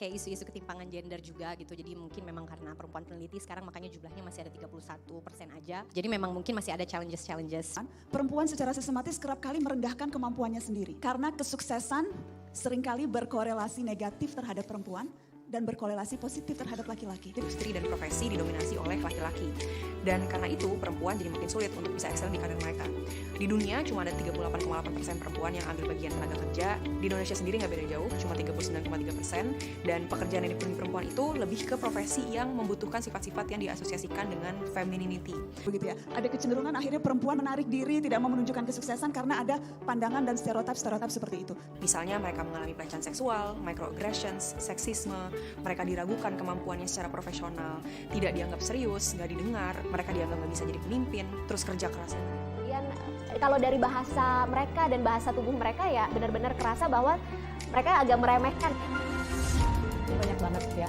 kayak isu-isu ketimpangan gender juga gitu. Jadi mungkin memang karena perempuan peneliti sekarang makanya jumlahnya masih ada 31% aja. Jadi memang mungkin masih ada challenges. Perempuan secara sistematis kerap kali merendahkan kemampuannya sendiri. Karena kesuksesan seringkali berkorelasi negatif terhadap perempuan dan berkorelasi positif terhadap laki-laki. Industri dan profesi didominasi oleh laki-laki. Dan karena itu perempuan jadi makin sulit untuk bisa excel di karir mereka. Di dunia cuma ada 38,8% perempuan yang ambil bagian tenaga kerja. Di Indonesia sendiri nggak beda jauh, cuma 39,3%. Dan pekerjaan yang dipenuhi perempuan itu lebih ke profesi yang membutuhkan sifat-sifat yang diasosiasikan dengan femininity. Begitu ya. Ada kecenderungan akhirnya perempuan menarik diri, tidak mau menunjukkan kesuksesan karena ada pandangan dan stereotip seperti itu. Misalnya mereka mengalami pelecehan seksual, microaggressions, seksisme, mereka diragukan kemampuannya secara profesional, tidak dianggap serius, nggak didengar, mereka dianggap nggak bisa jadi pemimpin, terus kerja keras. Kemudian kalau dari bahasa mereka dan bahasa tubuh mereka ya benar-benar kerasa bahwa mereka agak meremehkan. Banyak banget ya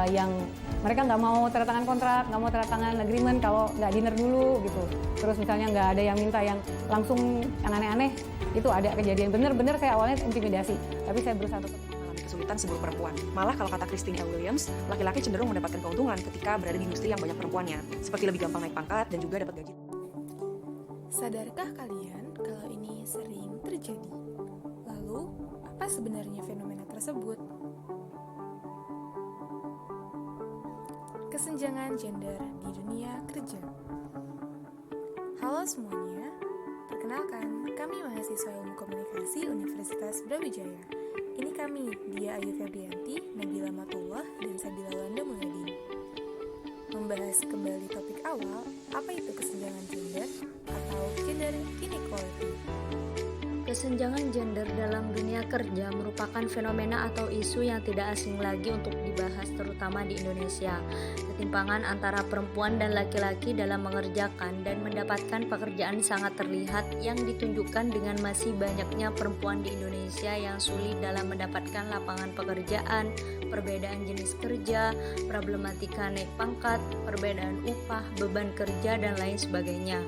yang mereka nggak mau tanda tangan kontrak, nggak mau tanda tangan agreement kalau nggak dinner dulu gitu. Terus misalnya nggak ada yang minta yang langsung yang aneh-aneh, itu ada kejadian. Bener-bener saya awalnya intimidasi, tapi saya berusaha untuk kesulitan sebelum perempuan. Malah kalau kata Christine L. Williams, laki-laki cenderung mendapatkan keuntungan ketika berada di industri yang banyak perempuannya, seperti lebih gampang naik pangkat dan juga dapat gaji. Sadarkah kalian kalau ini sering terjadi? Lalu, apa sebenarnya fenomena tersebut? Kesenjangan gender di dunia kerja. Halo semuanya, perkenalkan kami mahasiswa Ilmu Komunikasi Universitas Brawijaya. Ini kami, Dia Ayu Febrianti, Nabila Matullah, dan Sabila Wanda Mulyadin. Membahas kembali topik awal, apa itu kesenjangan gender atau gender inequality. Kesenjangan gender dalam dunia kerja merupakan fenomena atau isu yang tidak asing lagi untuk dibahas terutama di Indonesia. Ketimpangan antara perempuan dan laki-laki dalam mengerjakan dan mendapatkan pekerjaan sangat terlihat yang ditunjukkan dengan masih banyaknya perempuan di Indonesia yang sulit dalam mendapatkan lapangan pekerjaan, perbedaan jenis kerja, problematika naik pangkat, perbedaan upah, beban kerja, dan lain sebagainya.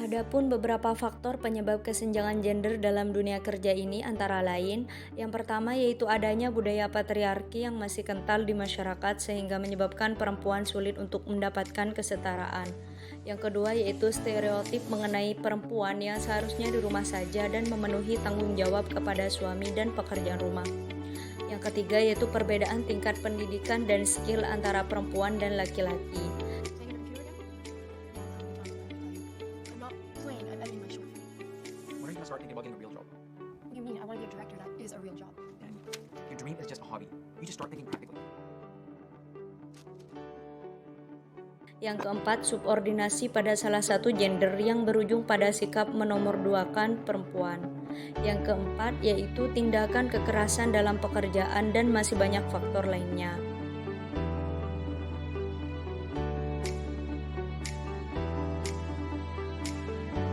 Adapun beberapa faktor penyebab kesenjangan gender dalam dunia kerja ini antara lain, yang pertama yaitu adanya budaya patriarki yang masih kental di masyarakat sehingga menyebabkan perempuan sulit untuk mendapatkan kesetaraan. Yang kedua yaitu stereotip mengenai perempuan yang seharusnya di rumah saja dan memenuhi tanggung jawab kepada suami dan pekerjaan rumah. Yang ketiga yaitu perbedaan tingkat pendidikan dan skill antara perempuan dan laki-laki. Start thinking about getting a real job. What do you mean? I want to be a director. That is a real job. Your dream is just a hobby. You just start thinking practically. Yang keempat, subordinasi pada salah satu gender yang berujung pada sikap menomorduakan perempuan. Yang keempat, yaitu tindakan kekerasan dalam pekerjaan dan masih banyak faktor lainnya.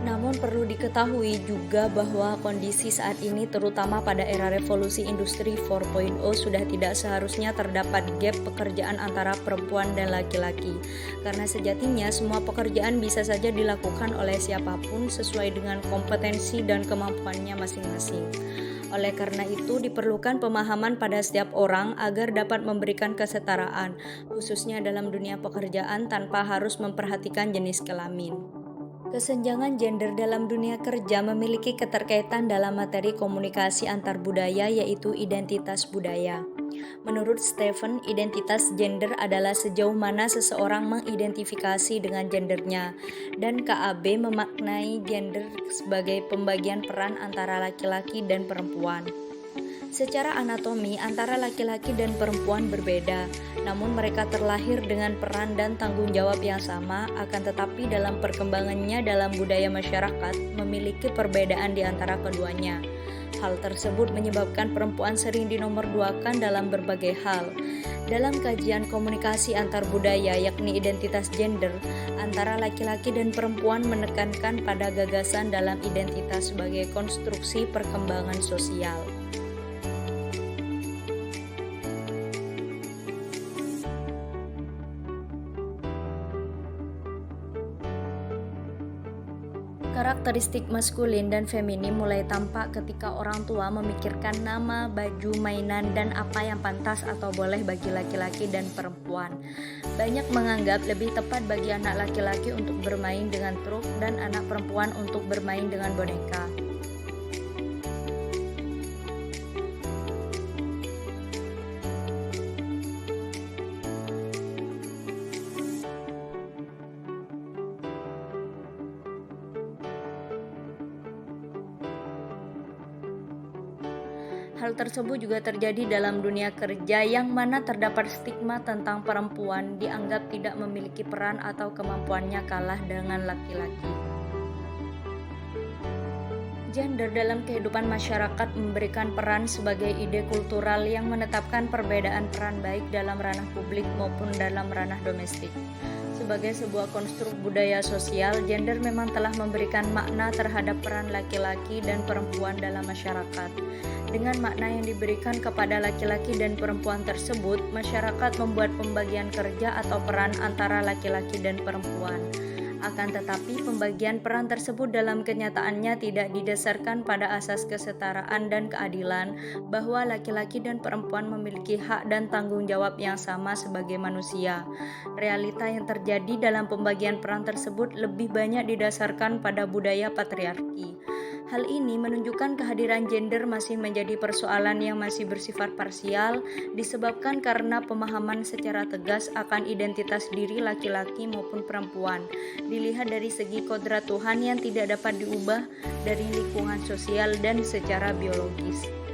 Namun perlu diketahui juga bahwa kondisi saat ini terutama pada era revolusi industri 4.0 sudah tidak seharusnya terdapat gap pekerjaan antara perempuan dan laki-laki. Karena sejatinya semua pekerjaan bisa saja dilakukan oleh siapapun sesuai dengan kompetensi dan kemampuannya masing-masing. Oleh karena itu diperlukan pemahaman pada setiap orang agar dapat memberikan kesetaraan, khususnya dalam dunia pekerjaan tanpa harus memperhatikan jenis kelamin. Kesenjangan gender dalam dunia kerja memiliki keterkaitan dalam materi komunikasi antar budaya yaitu identitas budaya. Menurut Stephen, identitas gender adalah sejauh mana seseorang mengidentifikasi dengan gendernya, dan KAB memaknai gender sebagai pembagian peran antara laki-laki dan perempuan. Secara anatomi, antara laki-laki dan perempuan berbeda, namun mereka terlahir dengan peran dan tanggung jawab yang sama, akan tetapi dalam perkembangannya dalam budaya masyarakat memiliki perbedaan di antara keduanya. Hal tersebut menyebabkan perempuan sering dinomorduakan dalam berbagai hal. Dalam kajian komunikasi antar budaya yakni identitas gender, antara laki-laki dan perempuan menekankan pada gagasan dalam identitas sebagai konstruksi perkembangan sosial. Karakteristik maskulin dan feminim mulai tampak ketika orang tua memikirkan nama, baju, mainan, dan apa yang pantas atau boleh bagi laki-laki dan perempuan. Banyak menganggap lebih tepat bagi anak laki-laki untuk bermain dengan truk dan anak perempuan untuk bermain dengan boneka. Hal tersebut juga terjadi dalam dunia kerja yang mana terdapat stigma tentang perempuan dianggap tidak memiliki peran atau kemampuannya kalah dengan laki-laki. Gender dalam kehidupan masyarakat memberikan peran sebagai ide kultural yang menetapkan perbedaan peran baik dalam ranah publik maupun dalam ranah domestik. Sebagai sebuah konstruk budaya sosial, gender memang telah memberikan makna terhadap peran laki-laki dan perempuan dalam masyarakat. Dengan makna yang diberikan kepada laki-laki dan perempuan tersebut, masyarakat membuat pembagian kerja atau peran antara laki-laki dan perempuan. Akan tetapi, pembagian peran tersebut dalam kenyataannya tidak didasarkan pada asas kesetaraan dan keadilan, bahwa laki-laki dan perempuan memiliki hak dan tanggung jawab yang sama sebagai manusia. Realita yang terjadi dalam pembagian peran tersebut lebih banyak didasarkan pada budaya patriarki. Hal ini menunjukkan kehadiran gender masih menjadi persoalan yang masih bersifat parsial, disebabkan karena pemahaman secara tegas akan identitas diri laki-laki maupun perempuan, dilihat dari segi kodrat Tuhan yang tidak dapat diubah dari lingkungan sosial dan secara biologis.